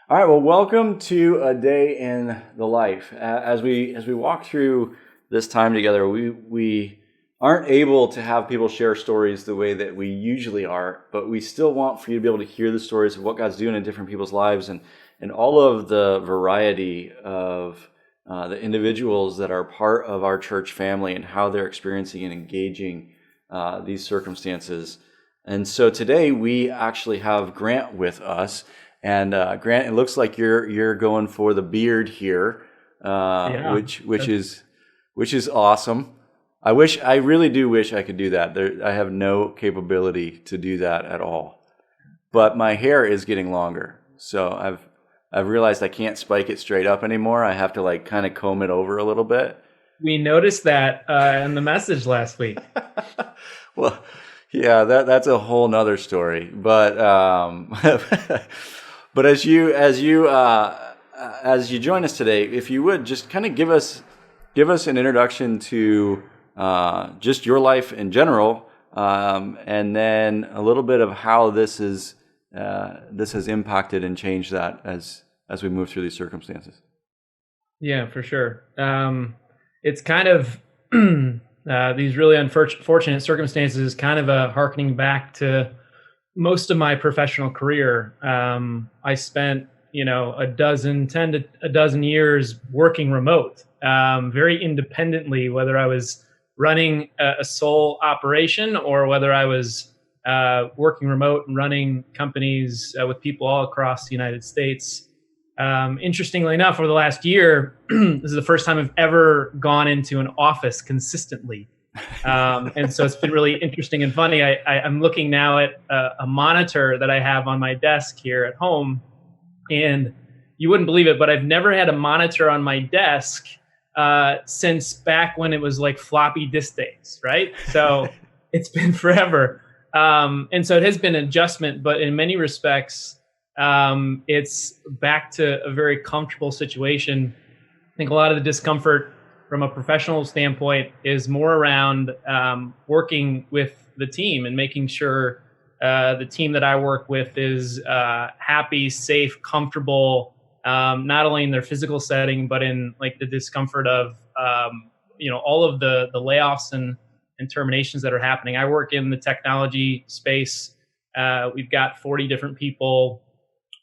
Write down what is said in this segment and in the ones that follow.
All right, well, welcome to a day in the life. As we walk through this time together, we aren't able to have people share stories the way that we usually are, but we still want for you to be able to hear the stories of what God's doing in different people's lives and all of the variety of the individuals that are part of our church family and how they're experiencing and engaging these circumstances. And so today we actually have Grant with us. And Grant, it looks like you're going for the beard here, Yeah. which is awesome. I really do wish I could do that. I have no capability to do that at all. But my hair is getting longer, so I've realized I can't spike it straight up anymore. I have to like kind of comb it over a little bit. We noticed that in the message last week. Well, yeah, that's a whole nother story. But but as you join us today, if you would just kind of give us an introduction to just your life in general, and then a little bit of how this has impacted and changed that as we move through these circumstances. Yeah, for sure. It's kind of these really unfortunate circumstances, kind of a harkening back to most of my professional career. I spent, 10 to a dozen years working remote, very independently, whether I was running a sole operation or whether I was working remote and running companies with people all across the United States. Interestingly enough, over the last year, this is the first time I've ever gone into an office consistently. And so it's been really interesting and funny. I'm looking now at a monitor that I have on my desk here at home, and you wouldn't believe it, but I've never had a monitor on my desk since back when it was like floppy disk days, right? So it's been forever. And so it has been an adjustment, but in many respects, it's back to a very comfortable situation. I think a lot of the discomfort from a professional standpoint is more around working with the team and making sure the team that I work with is happy, safe, comfortable, not only in their physical setting, but in like the discomfort of all of the layoffs and terminations that are happening. I work in the technology space. We've got 40 different people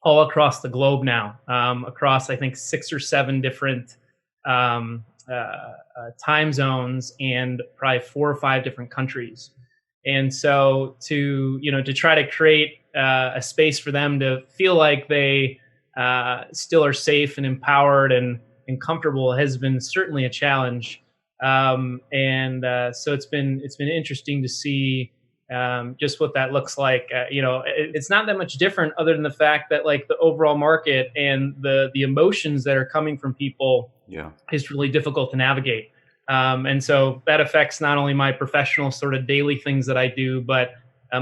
all across the globe now, across I think 6 or 7 different time zones and probably 4 or 5 different countries. And so to try to create a space for them to feel like they still are safe and empowered and comfortable has been certainly a challenge. So it's been interesting to see just what that looks like. It's not that much different other than the fact that like the overall market and the emotions that are coming from people is really difficult to navigate. And so that affects not only my professional sort of daily things that I do, but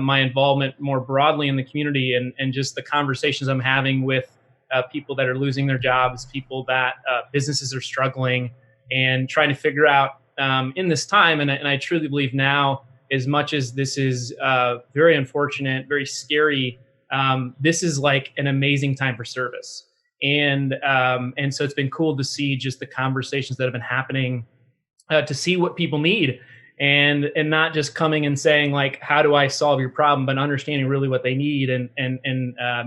my involvement more broadly in the community and just the conversations I'm having with people that are losing their jobs, people that businesses are struggling and trying to figure out in this time. And I truly believe now, as much as this is very unfortunate, very scary, this is like an amazing time for service. And so it's been cool to see just the conversations that have been happening, to see what people need and not just coming and saying like, how do I solve your problem, but understanding really what they need and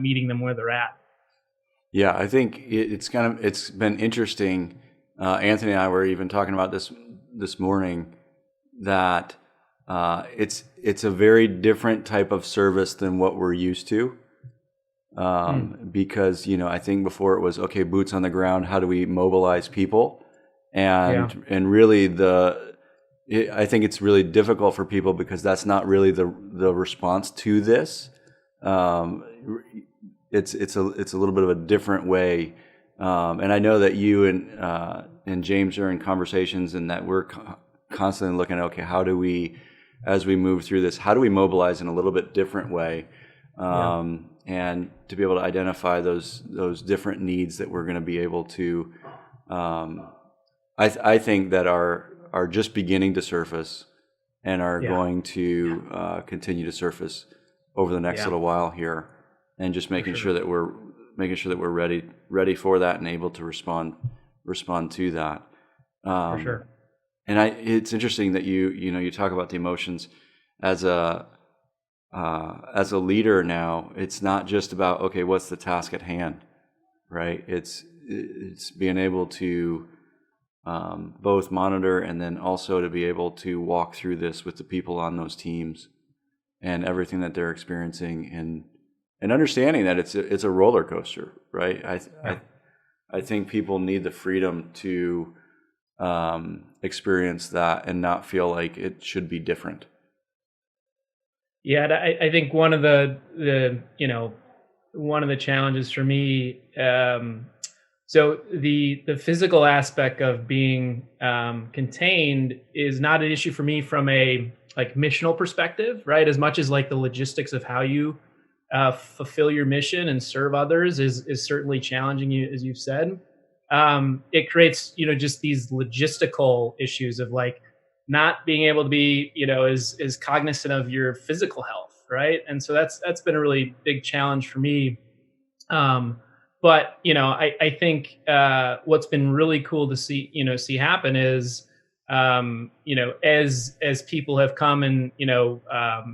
meeting them where they're at. Yeah, I think it's been interesting. Anthony and I were even talking about this morning that it's a very different type of service than what we're used to. Because, I think before it was, okay, boots on the ground, how do we mobilize people? And really I think it's really difficult for people because that's not really the response to this. It's a little bit of a different way. And I know that you and James are in conversations and that we're constantly looking at, okay, how do we, as we move through this, how do we mobilize in a little bit different way? And to be able to identify those different needs that we're going to be able to, I think that are just beginning to surface and are going to continue to surface over the next little while here, and just making sure that making sure that we're ready for that and able to respond to that. For sure. And it's interesting that you talk about the emotions as a leader now. It's not just about, okay, what's the task at hand, right? It's being able to both monitor and then also to be able to walk through this with the people on those teams and everything that they're experiencing, and understanding that it's a roller coaster, right? I think people need the freedom to experience that and not feel like it should be different. Yeah, I think one of the challenges for me, so the physical aspect of being contained is not an issue for me from a like missional perspective, right? As much as like the logistics of how you fulfill your mission and serve others is certainly challenging, you as you've said. It creates just these logistical issues of like not being able to be as cognizant of your physical health, right? And so that's been a really big challenge for me. But I think what's been really cool to see happen is as people have come and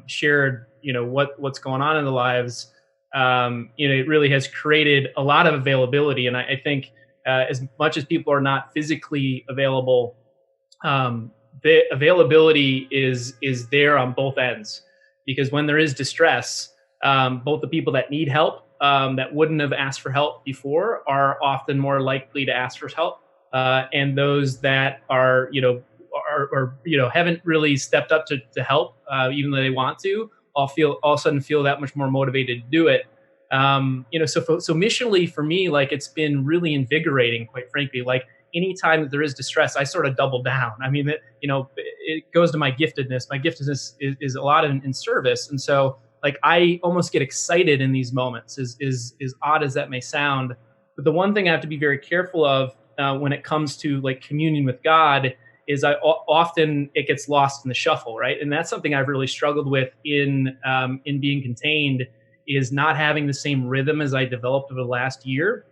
shared what's going on in their lives, it really has created a lot of availability. And I think as much as people are not physically available, the availability is there on both ends, because when there is distress, both the people that need help that wouldn't have asked for help before are often more likely to ask for help, and those that are haven't really stepped up to help, even though they want to, all of a sudden feel that much more motivated to do it. So missionally for me, like it's been really invigorating, quite frankly. Like anytime that there is distress, I sort of double down. I mean, it goes to my giftedness. My giftedness is a lot in service, and so like I almost get excited in these moments. Is odd as that may sound, but the one thing I have to be very careful of when it comes to like communion with God is often it gets lost in the shuffle, right? And that's something I've really struggled with in being contained, is not having the same rhythm as I developed over the last year.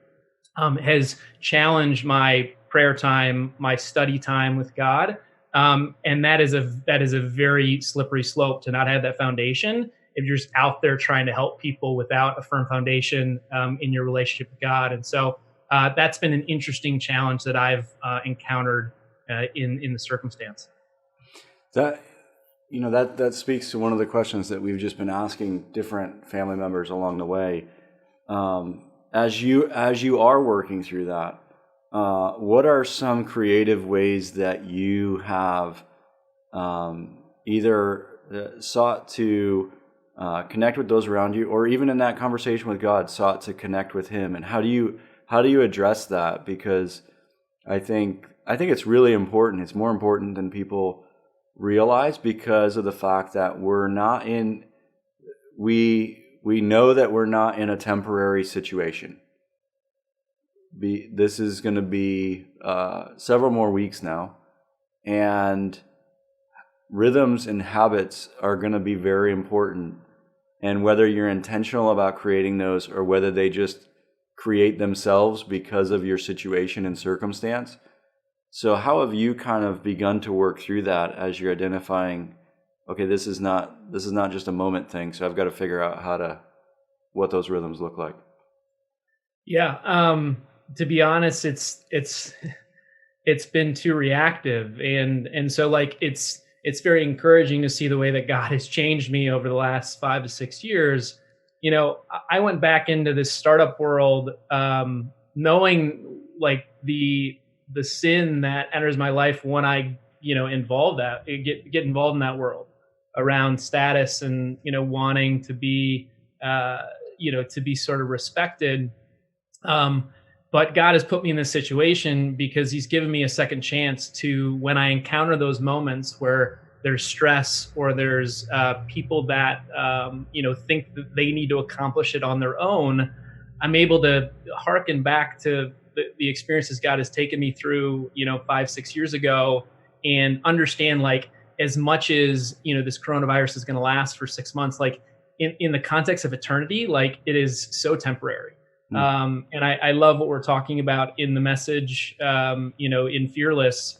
Has challenged my prayer time, my study time with God, and that is a very slippery slope to not have that foundation if you're just out there trying to help people without a firm foundation in your relationship with God. And so that's been an interesting challenge that I've encountered in the circumstance. That speaks to one of the questions that we've just been asking different family members along the way. As you are working through that, what are some creative ways that you have either sought to connect with those around you, or even in that conversation with God, sought to connect with Him? And how do you address that? Because I think it's really important. It's more important than people realize, because of the fact that we know that we're not in a temporary situation. This is going to be several more weeks now, and rhythms and habits are going to be very important. And whether you're intentional about creating those, or whether they just create themselves because of your situation and circumstance. So how have you kind of begun to work through that as you're identifying, okay, this is not just a moment thing, so I've got to figure out what those rhythms look like? Yeah, to be honest, it's been too reactive, and so like it's very encouraging to see the way that God has changed me over the last 5 to 6 years. I went back into this startup world knowing like the sin that enters my life when I get involved in that world around status and wanting to be to be sort of respected. But God has put me in this situation because He's given me a second chance to, when I encounter those moments where there's stress or there's people that think that they need to accomplish it on their own, I'm able to hearken back to the experiences God has taken me through 5-6 years ago, and understand, like, as much as this coronavirus is going to last for 6 months, like in the context of eternity, like it is so temporary. Mm. And I love what we're talking about in the message, in Fearless.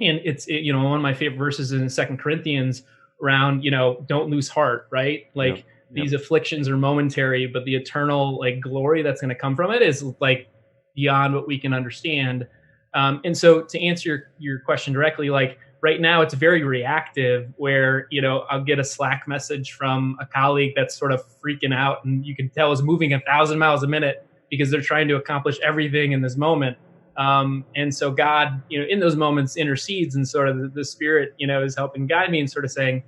And one of my favorite verses in Second Corinthians around, don't lose heart, right? Yep. Like Yep. these afflictions are momentary, but the eternal like glory that's going to come from it is like beyond what we can understand. And so to answer your question directly, like right now it's very reactive where, I'll get a Slack message from a colleague that's sort of freaking out and you can tell is moving 1,000 miles a minute because they're trying to accomplish everything in this moment. And so God, in those moments intercedes and sort of the Spirit, is helping guide me and sort of saying,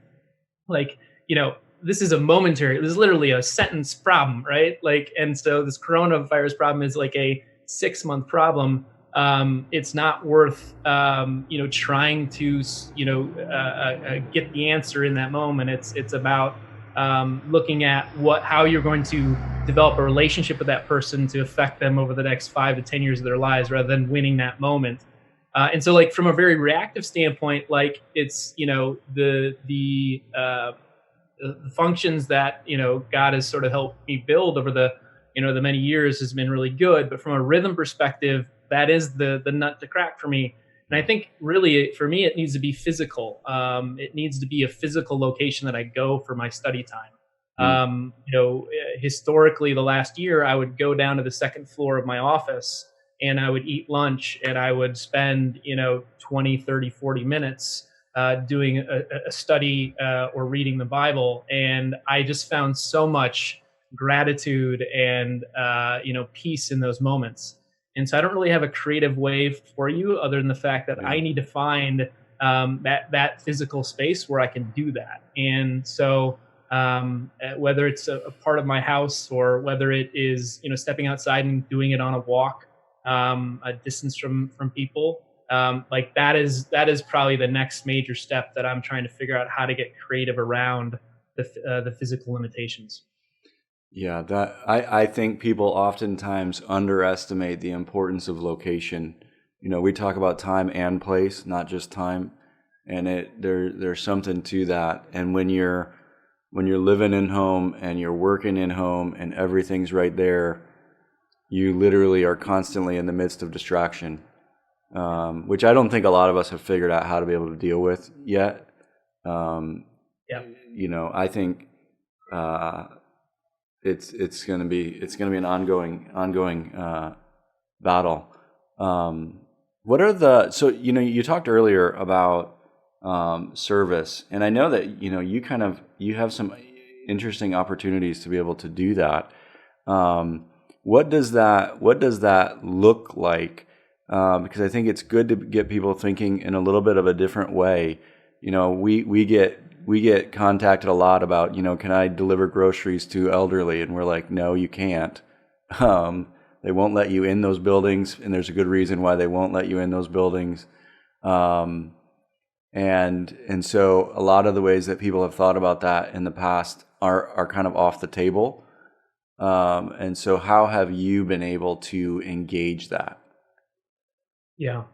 like, this is a momentary, this is literally a sentence problem, right? Like, and so this coronavirus problem is like a 6-month problem. It's not worth, trying to, get the answer in that moment. It's about looking at how you're going to develop a relationship with that person to affect them over the next 5 to 10 years of their lives, rather than winning that moment. And so, like from a very reactive standpoint, like it's the functions that God has sort of helped me build over the many years has been really good. But from a rhythm perspective, that is the nut to crack for me. And I think really for me, it needs to be physical. It needs to be a physical location that I go for my study time. Mm. Historically, the last year, I would go down to the second floor of my office and I would eat lunch and I would spend, 20, 30, 40 minutes doing a study or reading the Bible. And I just found so much gratitude and, peace in those moments. And so I don't really have a creative way for you other than the fact that I need to find that physical space where I can do that. And so whether it's a part of my house or whether it is, stepping outside and doing it on a walk, a distance from people, like that is probably the next major step that I'm trying to figure out how to get creative around the physical limitations. Yeah, that I think people oftentimes underestimate the importance of location. We talk about time and place, not just time, and there's something to that. And when you're living in home and you're working in home and everything's right there, you literally are constantly in the midst of distraction, which I don't think a lot of us have figured out how to be able to deal with yet. Yeah. I think it's going to be an ongoing battle. What are so you talked earlier about service, and I know that you have some interesting opportunities to be able to do that. What does that look like? Because I think it's good to get people thinking in a little bit of a different way. We get contacted a lot about, can I deliver groceries to elderly? And we're like, no, you can't. They won't let you in those buildings, and there's a good reason why they won't let you in those buildings. And so a lot of the ways that people have thought about that in the past are kind of off the table. And so how have you been able to engage that? Yeah.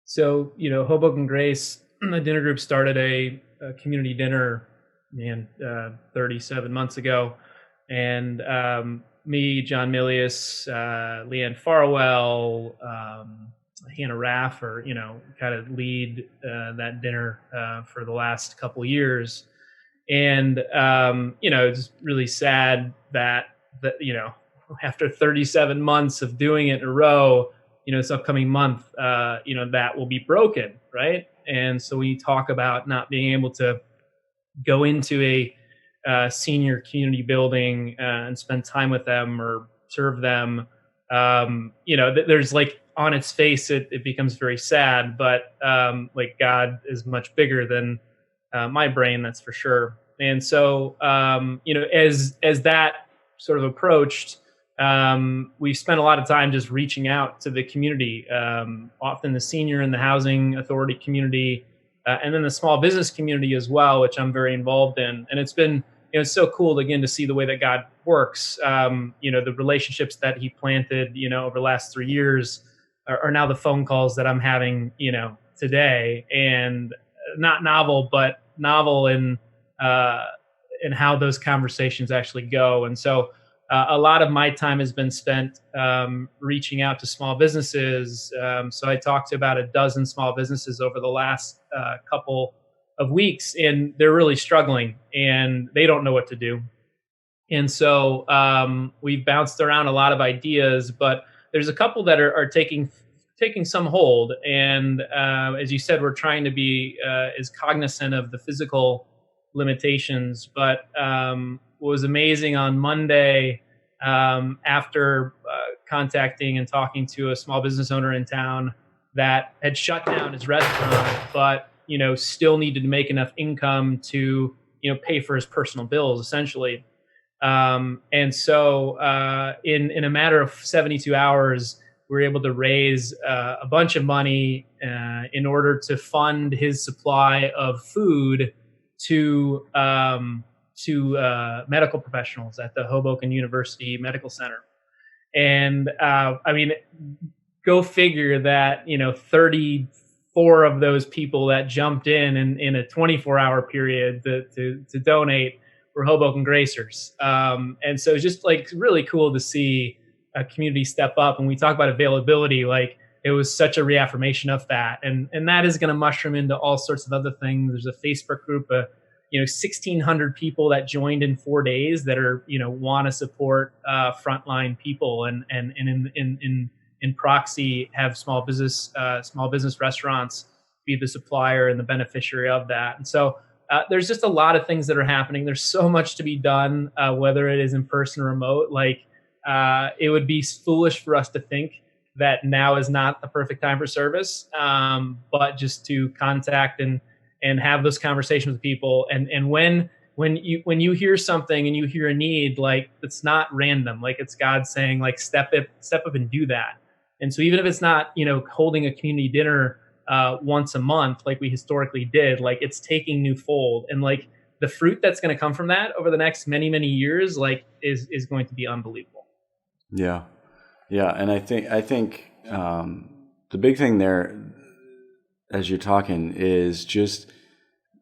So, Hoboken Grace, the dinner group started a community dinner, 37 months ago. And me, John Milius, Leanne Farwell, Hannah Raff are, kind of lead that dinner for the last couple years. And, it's really sad that, after 37 months of doing it in a row, this upcoming month, that will be broken, right? And so we talk about not being able to go into a senior community building and spend time with them or serve them. There's like on its face, it becomes very sad, but like God is much bigger than my brain, that's for sure. And so, as that sort of approached, we spent a lot of time just reaching out to the community, often the senior and the housing authority community, and then the small business community as well, which I'm very involved in. And it's been, it's so cool again to see the way that God works. The relationships that He planted, over the last 3 years are now the phone calls that I'm having, today, and not novel, but novel in how those conversations actually go. And so a lot of my time has been spent reaching out to small businesses. So I talked to about a dozen small businesses over the last couple of weeks, and they're really struggling and they don't know what to do. And so we've bounced around a lot of ideas, but there's a couple that are taking some hold. And as you said, we're trying to be as cognizant of the physical limitations. But what was amazing on Monday, after contacting and talking to a small business owner in town that had shut down his restaurant, but still needed to make enough income to pay for his personal bills, essentially. And so in a matter of 72 hours, we were able to raise a bunch of money in order to fund his supply of food to medical professionals at the Hoboken University Medical Center. And I mean, go figure that 34 of those people that jumped in a 24-hour period to donate were Hoboken Gracers. And so it's just like really cool to see a community step up. And we talk about availability, like it was such a reaffirmation of that. And that is going to mushroom into all sorts of other things. There's a Facebook group, 1,600 people that joined in 4 days that are, want to support frontline people and in proxy have small business restaurants be the supplier and the beneficiary of that. And so there's just a lot of things that are happening. There's so much to be done, whether it is in person or remote. Like it would be foolish for us to think that now is not the perfect time for service, but just to contact and have those conversations with people. And when you hear something and you hear a need, like it's not random. Like it's God saying, like step up and do that. And so even if it's not holding a community dinner once a month like we historically did, like it's taking new fold, and like the fruit that's going to come from that over the next many years, like is going to be unbelievable. Yeah. And I think the big thing there, as you're talking, is just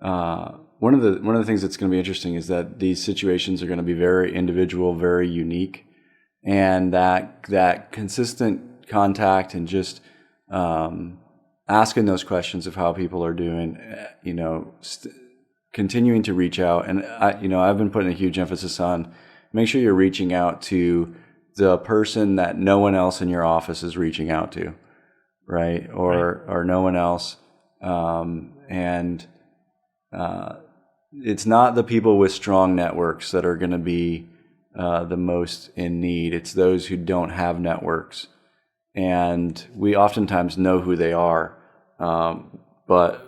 one of the things that's going to be interesting is that these situations are going to be very individual, very unique, and that consistent contact and just asking those questions of how people are doing, continuing to reach out. And I've been putting a huge emphasis on make sure you're reaching out to the person that no one else in your office is reaching out to, right? Or no one else. It's not the people with strong networks that are going to be the most in need. It's those who don't have networks. And we oftentimes know who they are. But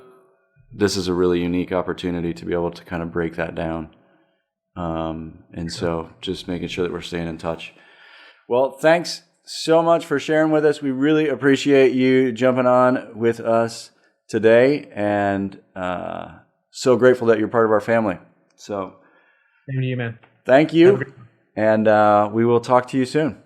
this is a really unique opportunity to be able to kind of break that down. So just making sure that we're staying in touch. Well, thanks so much for sharing with us. We really appreciate you jumping on with us today, and so grateful that you're part of our family. So Same to you, man. Thank you, and we will talk to you soon.